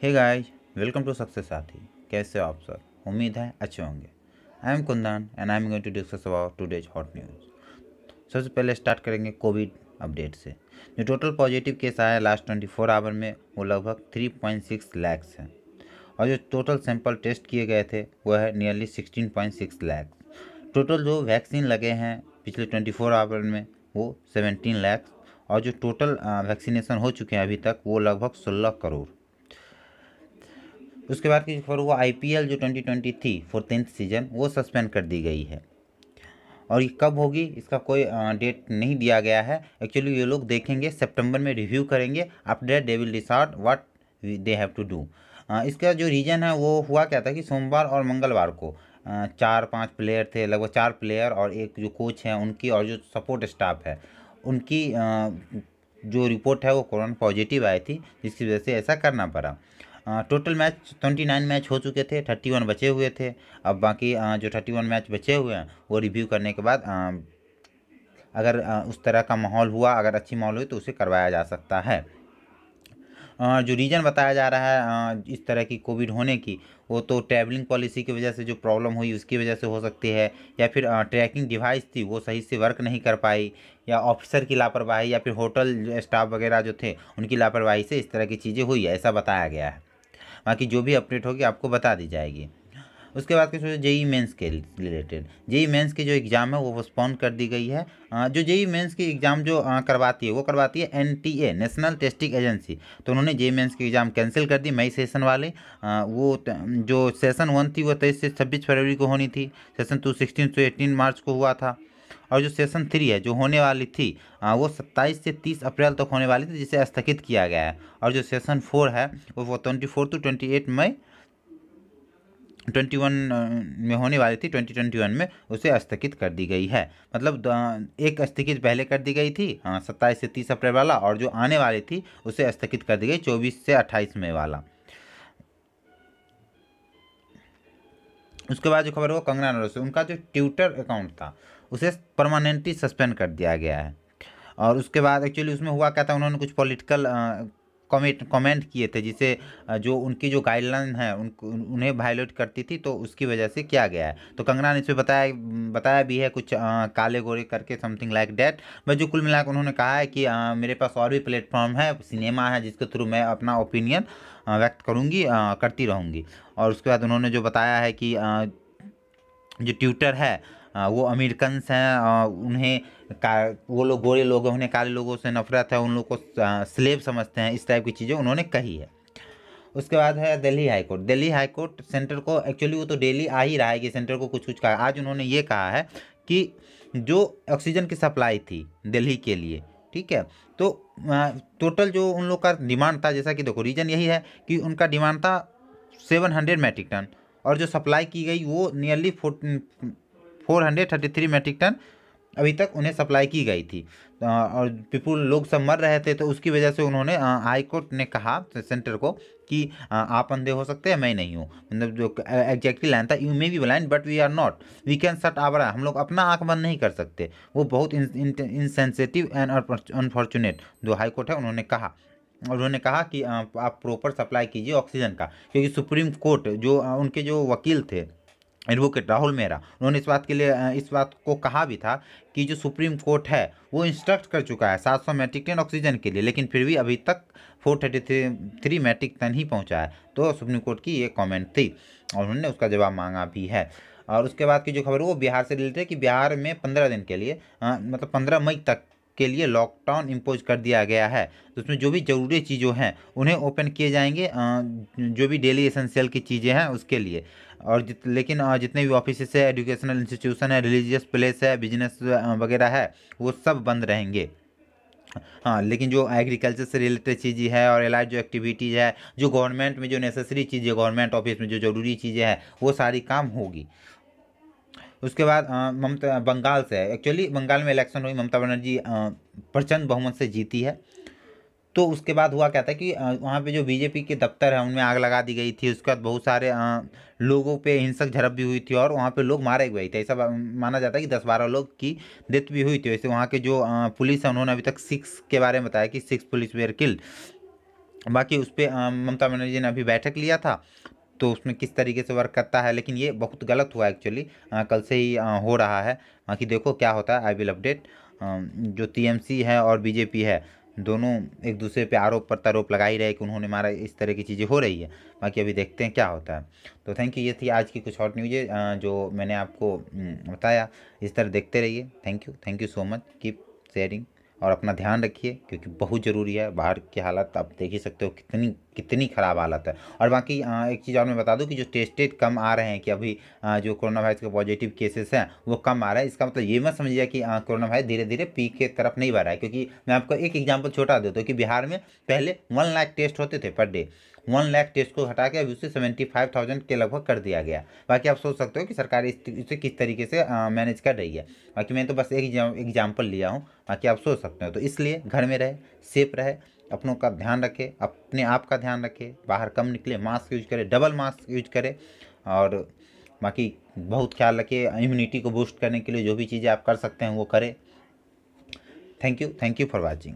Hey guys, welcome to success Saathi. कैसे हो आप सर? उम्मीद है अच्छे होंगे। I am Kundan and I am going to discuss about today's hot news. सबसे पहले स्टार्ट करेंगे कोविड अपडेट से। जो टोटल पॉजिटिव केस आया लास्ट 24 आवर में वो लगभग 3.6 लैक्स है, और जो टोटल सैंपल टेस्ट किए गए थे वो है नियरली 16.6 लैक्स। टोटल जो वैक्सीन लगे हैं पिछले 24 आवर में वो 17 लैक्स, और जो टोटल वैक्सीनेशन हो चुके हैं अभी तक वो लगभग 16 करोड़। उसके बाद की खबर, वो आईपीएल जो 2020 थी 14th सीजन वो सस्पेंड कर दी गई है, और ये कब होगी इसका कोई डेट नहीं दिया गया है। एक्चुअली ये लोग देखेंगे, सितंबर में रिव्यू करेंगे। After that they will decide what they have to do. इसका जो रीज़न है वो हुआ क्या था कि सोमवार और मंगलवार को 4-5 प्लेयर थे, लगभग 4 प्लेयर और एक जो कोच हैं उनकी, और जो सपोर्ट स्टाफ है उनकी जो रिपोर्ट है वो कोरोना पॉजिटिव आई थी, जिसकी वजह से ऐसा करना पड़ा। टोटल मैच 29 मैच हो चुके थे, 31 बचे हुए थे। अब बाकी जो 31 मैच बचे हुए हैं वो रिव्यू करने के बाद अगर उस तरह का माहौल हुआ, अगर अच्छी माहौल हुई तो उसे करवाया जा सकता है। जो रीज़न बताया जा रहा है इस तरह की कोविड होने की, वो तो ट्रैवलिंग पॉलिसी की वजह से जो प्रॉब्लम हुई उसकी वजह से हो सकती है, या फिर ट्रैकिंग डिवाइस थी वो सही से वर्क नहीं कर पाई, या ऑफिसर की लापरवाही, या फिर होटल स्टाफ वगैरह जो थे उनकी लापरवाही से इस तरह की चीज़ें हुई है, ऐसा बताया गया है। बाकी जो भी अपडेट होगी आपको बता दी जाएगी। उसके बाद के जेई मेंस के रिलेटेड, जेई मेंस की जो एग्ज़ाम है वो पोस्टपोन कर दी गई है। जो जेई मेंस की एग्ज़ाम जो करवाती है वो करवाती है एनटीए, नेशनल टेस्टिंग एजेंसी। तो उन्होंने जेई मेंस की एग्ज़ाम कैंसिल कर दी मई सेशन वाले। जो सेशन 1 थी वो 23 से 26 फरवरी को होनी थी। सेशन 2 16 से 18 मार्च को हुआ था। और जो सेशन 3 है जो होने वाली थी वो 27 से 30 अप्रैल तक होने वाली थी, जिसे स्थगित किया गया है। और जो सेशन 4 है वो 24 टू 28 मई 21 में होने वाली थी, 2021 में उसे स्थगित कर दी गई है। मतलब एक स्थगित पहले कर दी गई थी 27 से 30 अप्रैल वाला, और जो आने वाली थी उसे स्थगित कर दी गई 24 से 28 मई वाला। उसके बाद जो खबर है वो कंगना रनौत से, उनका जो ट्विटर अकाउंट था उसे परमानेंटली सस्पेंड कर दिया गया है। और उसके बाद एक्चुअली उसमें हुआ क्या था, उन्होंने कुछ पॉलिटिकल कमेंट किए थे, जिसे जो उनकी जो गाइडलाइन है उन्हें वायलेट करती थी, तो उसकी वजह से किया गया है। तो कंगना ने इसमें बताया भी है कुछ काले गोरे करके, समथिंग लाइक डैट। बट जो कुल मिलाकर उन्होंने कहा है कि मेरे पास और भी प्लेटफॉर्म है, सिनेमा है, जिसके थ्रू मैं अपना ओपिनियन व्यक्त करूँगी, करती रहूँगी। और उसके बाद उन्होंने जो बताया है कि जो ट्विटर है वो अमेरिकन्स हैं, उन्हें वो लोग गोरे लोग हैं, उन्हें काले लोगों से नफरत है, उन लोगों को स्लेव समझते हैं, इस टाइप की चीज़ें उन्होंने कही है। उसके बाद है Delhi high court. Delhi high court centre को, एक्चुअली वो तो डेली आ ही रहा है कि सेंटर को कुछ कुछ कहा। आज उन्होंने ये कहा है कि जो ऑक्सीजन की सप्लाई थी दिल्ली के लिए, ठीक है, तो टोटल जो उन लोग का डिमांड था, जैसा कि देखो रीजन यही है कि उनका डिमांड था 700 मैट्रिक टन, और जो सप्लाई की गई वो नियरली 433 मैट्रिक टन अभी तक उन्हें सप्लाई की गई थी। और पीपुल लोग सब मर रहे थे, तो उसकी वजह से उन्होंने हाई कोर्ट ने कहा सेंटर को कि आप अंधे हो सकते हैं, मैं नहीं हूँ। मतलब जो एग्जैक्टली लाइन था, you may be blind but we are not, we can shut our eye, हम लोग अपना आंख बंद नहीं कर सकते। वो बहुत इनसेंसिटिव एंड अनफॉर्चुनेट जो हाई कोर्ट है उन्होंने कहा। और उन्होंने कहा कि आप प्रॉपर सप्लाई कीजिए ऑक्सीजन का, क्योंकि सुप्रीम कोर्ट जो उनके जो वकील थे एडवोकेट राहुल मेहरा, उन्होंने इस बात के लिए इस बात को कहा भी था कि जो सुप्रीम कोर्ट है वो इंस्ट्रक्ट कर चुका है 700 मैट्रिक टन ऑक्सीजन के लिए, लेकिन फिर भी अभी तक 433 मैट्रिक टन ही पहुंचा है। तो सुप्रीम कोर्ट की ये कमेंट थी, और उन्होंने उसका जवाब मांगा भी है। और उसके बाद की जो खबर है वो बिहार से रिलेटेड है कि बिहार में 15 दिन के लिए मतलब 15 मई तक के लिए लॉकडाउन इम्पोज कर दिया गया है। तो उसमें जो भी ज़रूरी चीज़ें हैं उन्हें ओपन किए जाएंगे, जो भी डेली एसेंशियल की चीज़ें हैं उसके लिए। और लेकिन जितने भी ऑफिस है, एजुकेशनल इंस्टीट्यूशन है, रिलीजियस प्लेस है, बिजनेस वगैरह है, वो सब बंद रहेंगे। हाँ, लेकिन जो एग्रीकल्चर से रिलेटेड चीज़ें है और एलाइड जो एक्टिविटीज़ है, जो गवर्नमेंट में जो नेसेसरी चीज़ें, गवर्नमेंट ऑफिस में जो ज़रूरी चीज़ें हैं वो सारी काम होगी। उसके बाद ममता बंगाल से है, एक्चुअली बंगाल में इलेक्शन हुई, ममता बनर्जी प्रचंड बहुमत से जीती है। तो उसके बाद हुआ क्या था कि वहाँ पे जो बीजेपी के दफ्तर है उनमें आग लगा दी गई थी। उसके बाद बहुत सारे लोगों पे हिंसक झड़प भी हुई थी, और वहाँ पे लोग मारे गए थे। ऐसा माना जाता है कि 10-12 लोग की डेथ भी हुई थी। वैसे वहाँ के जो पुलिस है उन्होंने अभी तक 6 के बारे में बताया कि 6 पुलिस वेयर किल्ड। बाकी उस पे ममता बनर्जी ने अभी बैठक लिया था, तो उसमें किस तरीके से वर्क करता है, लेकिन ये बहुत गलत हुआ एक्चुअली। कल से ही हो रहा है, बाकी देखो क्या होता है, आई विल अपडेट। जो टीएमसी है और बीजेपी है, दोनों एक दूसरे पे आरोप प्रत्यारोप लगा ही रहे कि उन्होंने मारा, इस तरह की चीज़ें हो रही है। बाकी अभी देखते हैं क्या होता है। तो थैंक यू, ये थी आज की कुछ हॉट न्यूज़ जो मैंने आपको बताया। इस तरह देखते रहिए। Thank you so much, keep sharing और अपना ध्यान रखिए, क्योंकि बहुत ज़रूरी है। बाहर की हालत आप देख ही सकते हो, कितनी कितनी ख़राब हालत है। और बाकी एक चीज़ और मैं बता दूं कि जो टेस्टेड कम आ रहे हैं, कि अभी जो कोरोना वायरस के पॉजिटिव केसेस हैं वो कम आ रहा है, इसका मतलब ये मत समझिए कि कोरोना वायरस धीरे धीरे पीक के तरफ नहीं बढ़ रहा है। क्योंकि मैं आपको एक एग्जाम्पल छोटा देता हूँ कि बिहार में पहले 1 लाख टेस्ट होते थे पर डे, 1 लाख टेस्ट को हटा के अभी उसे 75,000 के लगभग कर दिया गया। बाकी आप सोच सकते हो कि सरकार इसे किस तरीके से मैनेज कर रही है। बाकी मैं तो बस एक एग्जाम्पल लिया हूँ, बाकी आप सोच सकते हो। तो इसलिए घर में रहे, सेफ रहे, अपनों का ध्यान रखे, अपने आप का ध्यान रखे, बाहर कम निकले, मास्क यूज करे, डबल मास्क यूज करे। और बाकी बहुत ख्याल रखिए, इम्यूनिटी को बूस्ट करने के लिए जो भी चीज़ें आप कर सकते हैं वो करें। Thank you for watching.